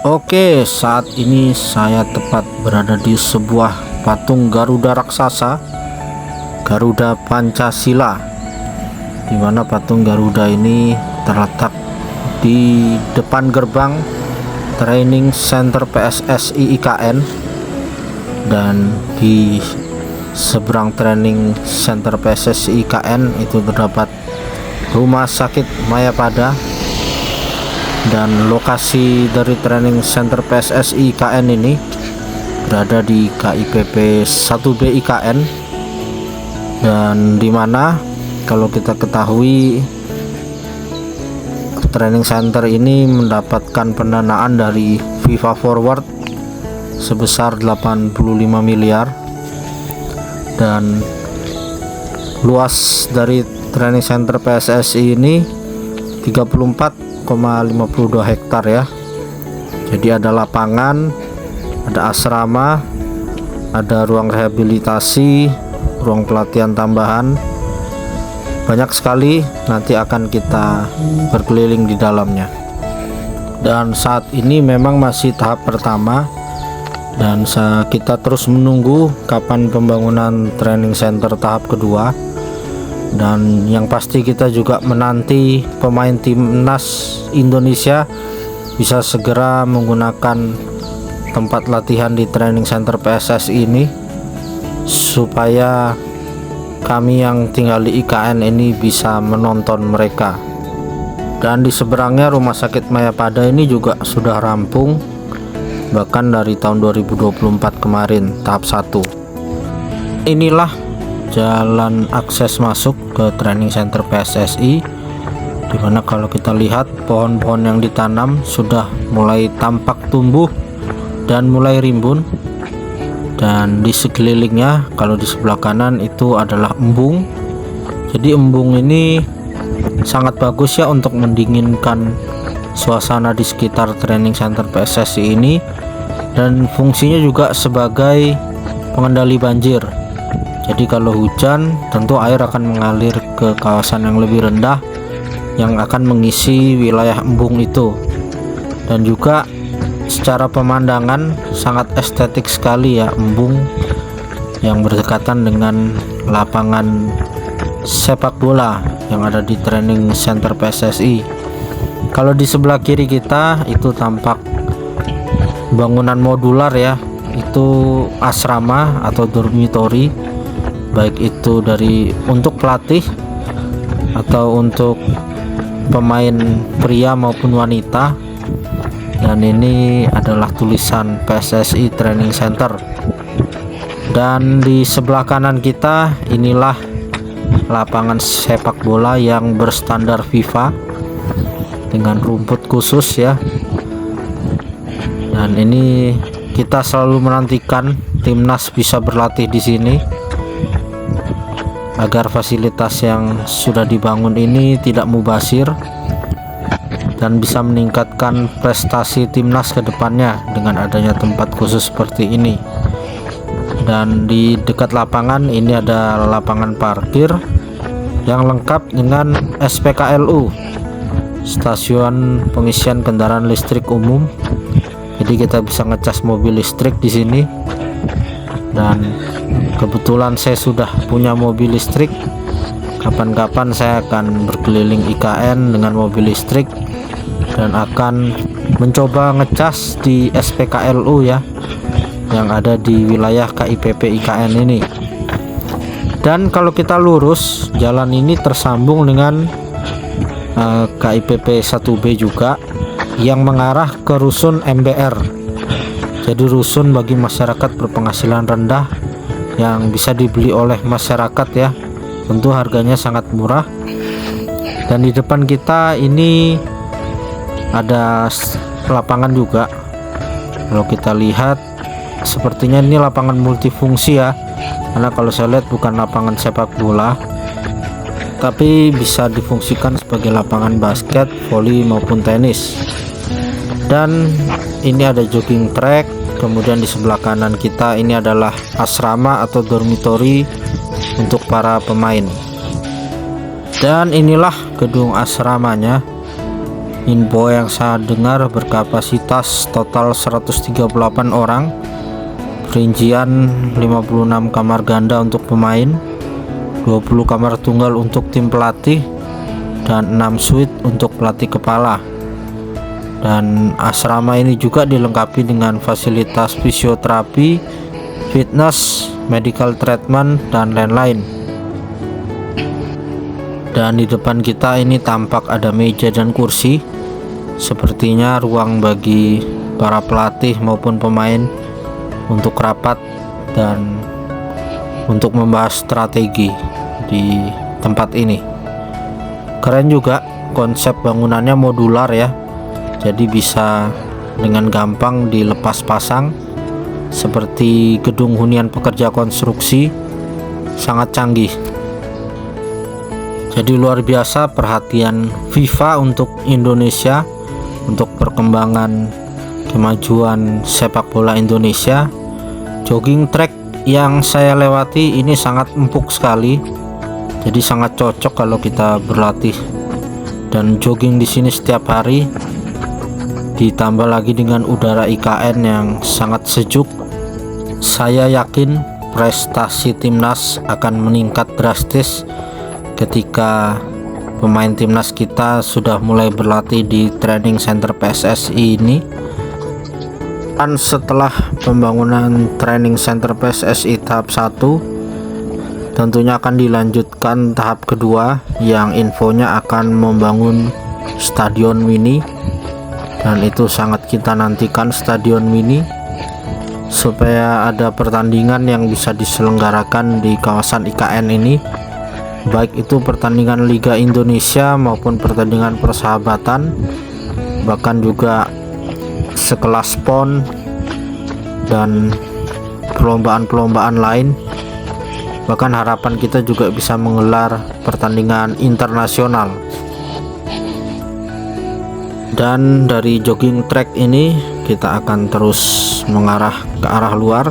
Oke, saat ini saya tepat berada di sebuah patung Garuda raksasa, Garuda Pancasila, di mana patung Garuda ini terletak di depan gerbang Training Center PSSI IKN, dan di seberang Training Center PSSI IKN itu terdapat Rumah Sakit Mayapada. Dan lokasi dari Training Center PSSI IKN ini berada di KIPP 1B IKN, dan dimana kalau kita ketahui Training Center ini mendapatkan pendanaan dari FIFA Forward sebesar 85 miliar, dan luas dari Training Center PSSI ini 34,52 hektar ya. Jadi ada lapangan, ada asrama, ada ruang rehabilitasi, ruang pelatihan tambahan, banyak sekali. Nanti akan kita berkeliling di dalamnya. Dan saat ini memang masih tahap pertama, dan kita terus menunggu kapan pembangunan training center tahap kedua. Dan yang pasti kita juga menanti pemain timnas Indonesia bisa segera menggunakan tempat latihan di training center PSSI ini, supaya kami yang tinggal di IKN ini bisa menonton mereka. Dan di seberangnya Rumah Sakit Mayapada ini juga sudah rampung, bahkan dari tahun 2024 kemarin tahap 1. Inilah jalan akses masuk ke Training Center PSSI, dimana kalau kita lihat pohon-pohon yang ditanam sudah mulai tampak tumbuh dan mulai rimbun. Dan di sekelilingnya, kalau di sebelah kanan itu adalah embung. Jadi embung ini sangat bagus ya untuk mendinginkan suasana di sekitar Training Center PSSI ini, dan fungsinya juga sebagai pengendali banjir. Jadi kalau hujan, tentu air akan mengalir ke kawasan yang lebih rendah yang akan mengisi wilayah embung itu. Dan juga secara pemandangan sangat estetik sekali ya, embung yang berdekatan dengan lapangan sepak bola yang ada di Training Center PSSI. Kalau di sebelah kiri kita itu tampak bangunan modular ya, itu asrama atau dormitory, baik itu untuk pelatih atau untuk pemain pria maupun wanita. Dan ini adalah tulisan PSSI Training Center. Dan di sebelah kanan kita inilah lapangan sepak bola yang berstandar FIFA dengan rumput khusus ya. Dan ini kita selalu menantikan timnas bisa berlatih di sini, agar fasilitas yang sudah dibangun ini tidak mubazir dan bisa meningkatkan prestasi timnas ke depannya dengan adanya tempat khusus seperti ini. Dan di dekat lapangan ini ada lapangan parkir yang lengkap dengan SPKLU, stasiun pengisian kendaraan listrik umum. Jadi kita bisa ngecas mobil listrik di sini. Dan kebetulan saya sudah punya mobil listrik. Kapan-kapan saya akan berkeliling IKN dengan mobil listrik dan akan mencoba ngecas di SPKLU ya, yang ada di wilayah KIPP IKN ini. Dan kalau kita lurus, jalan ini tersambung dengan KIPP 1B juga, yang mengarah ke rusun MBR. Jadi rusun bagi masyarakat berpenghasilan rendah yang bisa dibeli oleh masyarakat ya. Tentu harganya sangat murah. Dan di depan kita ini ada lapangan juga. Kalau kita lihat, sepertinya ini lapangan multifungsi ya, karena kalau saya lihat bukan lapangan sepak bola, tapi bisa difungsikan sebagai lapangan basket, voli maupun tenis. Dan ini ada jogging track. Kemudian di sebelah kanan kita ini adalah asrama atau dormitory untuk para pemain. Dan inilah gedung asramanya. info yang saya dengar berkapasitas total 138 orang, perincian 56 kamar ganda untuk pemain, 20 kamar tunggal untuk tim pelatih, dan 6 suite untuk pelatih kepala. Dan asrama ini juga dilengkapi dengan fasilitas fisioterapi, fitness, medical treatment, dan lain-lain. Dan di depan kita ini tampak ada meja dan kursi, sepertinya ruang bagi para pelatih maupun pemain untuk rapat dan untuk membahas strategi di tempat ini. Keren juga, konsep bangunannya modular ya, jadi bisa dengan gampang dilepas pasang seperti gedung hunian pekerja konstruksi. Sangat canggih. Jadi luar biasa perhatian FIFA untuk Indonesia, untuk perkembangan kemajuan sepak bola Indonesia. Jogging track yang saya lewati ini sangat empuk sekali, jadi sangat cocok kalau kita berlatih dan jogging di sini setiap hari. Ditambah lagi dengan udara IKN yang sangat sejuk, saya yakin prestasi timnas akan meningkat drastis ketika pemain timnas kita sudah mulai berlatih di training center PSSI ini. Dan setelah pembangunan training center PSSI tahap 1, tentunya akan dilanjutkan tahap kedua yang infonya akan membangun stadion mini, dan itu sangat kita nantikan stadion mini supaya ada pertandingan yang bisa diselenggarakan di kawasan IKN ini, baik itu pertandingan Liga Indonesia maupun pertandingan persahabatan, bahkan juga sekelas PON dan perlombaan-perlombaan lain. Bahkan harapan kita juga bisa menggelar pertandingan internasional. Dan dari jogging track ini kita akan terus mengarah ke arah luar,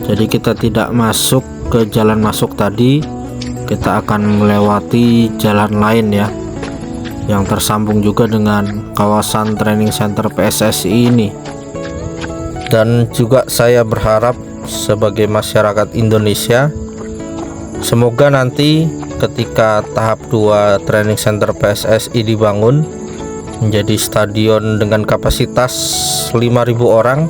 jadi kita tidak masuk ke jalan masuk tadi, kita akan melewati jalan lain ya, yang tersambung juga dengan kawasan training center PSSI ini. Dan juga saya berharap sebagai masyarakat Indonesia, semoga nanti ketika tahap 2 training center PSSI dibangun menjadi stadion dengan kapasitas 5.000 orang,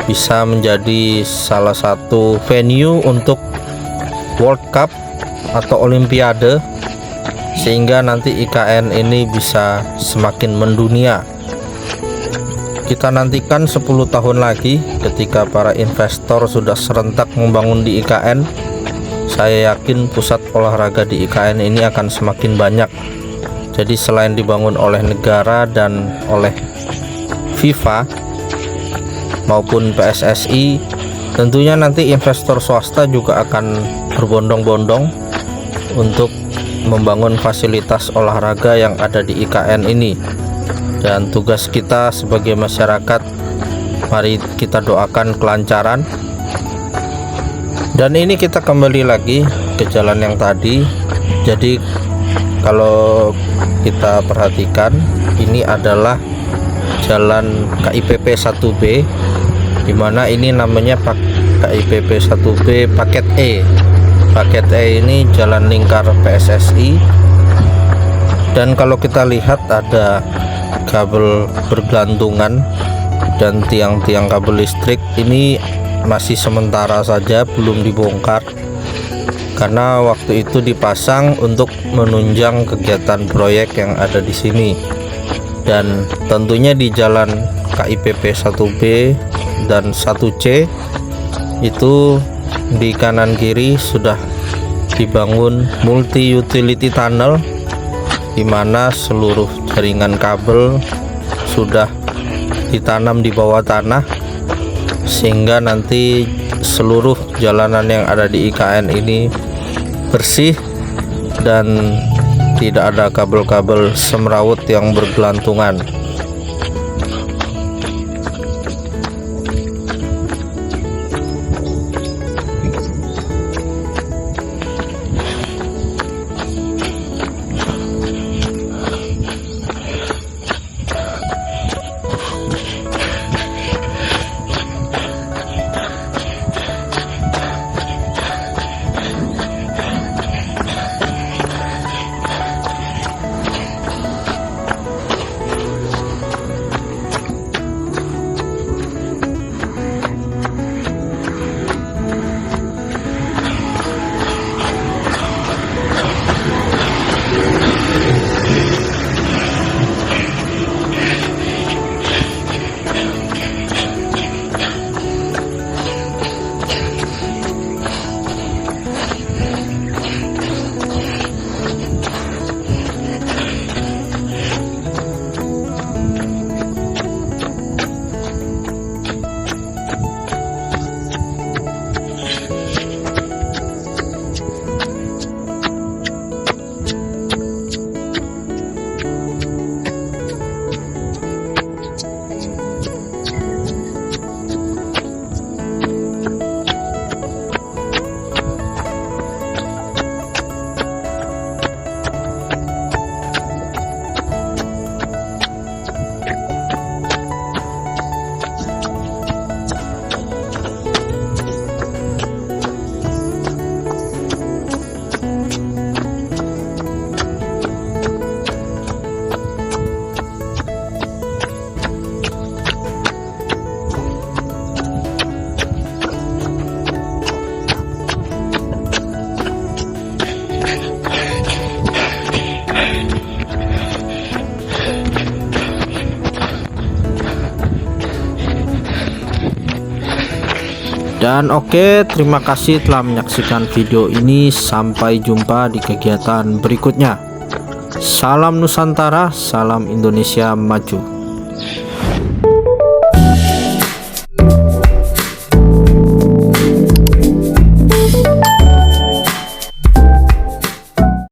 bisa menjadi salah satu venue untuk World Cup atau Olimpiade, sehingga nanti IKN ini bisa semakin mendunia. Kita nantikan 10 tahun lagi ketika para investor sudah serentak membangun di IKN, saya yakin pusat olahraga di IKN ini akan semakin banyak. Jadi selain dibangun oleh negara dan oleh FIFA maupun PSSI, tentunya nanti investor swasta juga akan berbondong-bondong untuk membangun fasilitas olahraga yang ada di IKN ini. Dan tugas kita sebagai masyarakat, mari kita doakan kelancaran. Dan ini kita kembali lagi ke jalan yang tadi. Jadi kalau kita perhatikan, ini adalah jalan KIPP 1B, dimana ini namanya KIPP 1B paket E. Paket E ini jalan lingkar PSSI. Dan kalau kita lihat ada kabel bergelantungan dan tiang-tiang kabel listrik ini masih sementara saja, belum dibongkar karena waktu itu dipasang untuk menunjang kegiatan proyek yang ada di sini. Dan tentunya di jalan KIPP 1B dan 1C itu di kanan kiri sudah dibangun multi utility tunnel, di mana seluruh jaringan kabel sudah ditanam di bawah tanah, sehingga nanti seluruh jalanan yang ada di IKN ini bersih dan tidak ada kabel-kabel semrawut yang bergelantungan. Dan oke, terima kasih telah menyaksikan video ini. Sampai jumpa di kegiatan berikutnya. Salam Nusantara, salam Indonesia maju.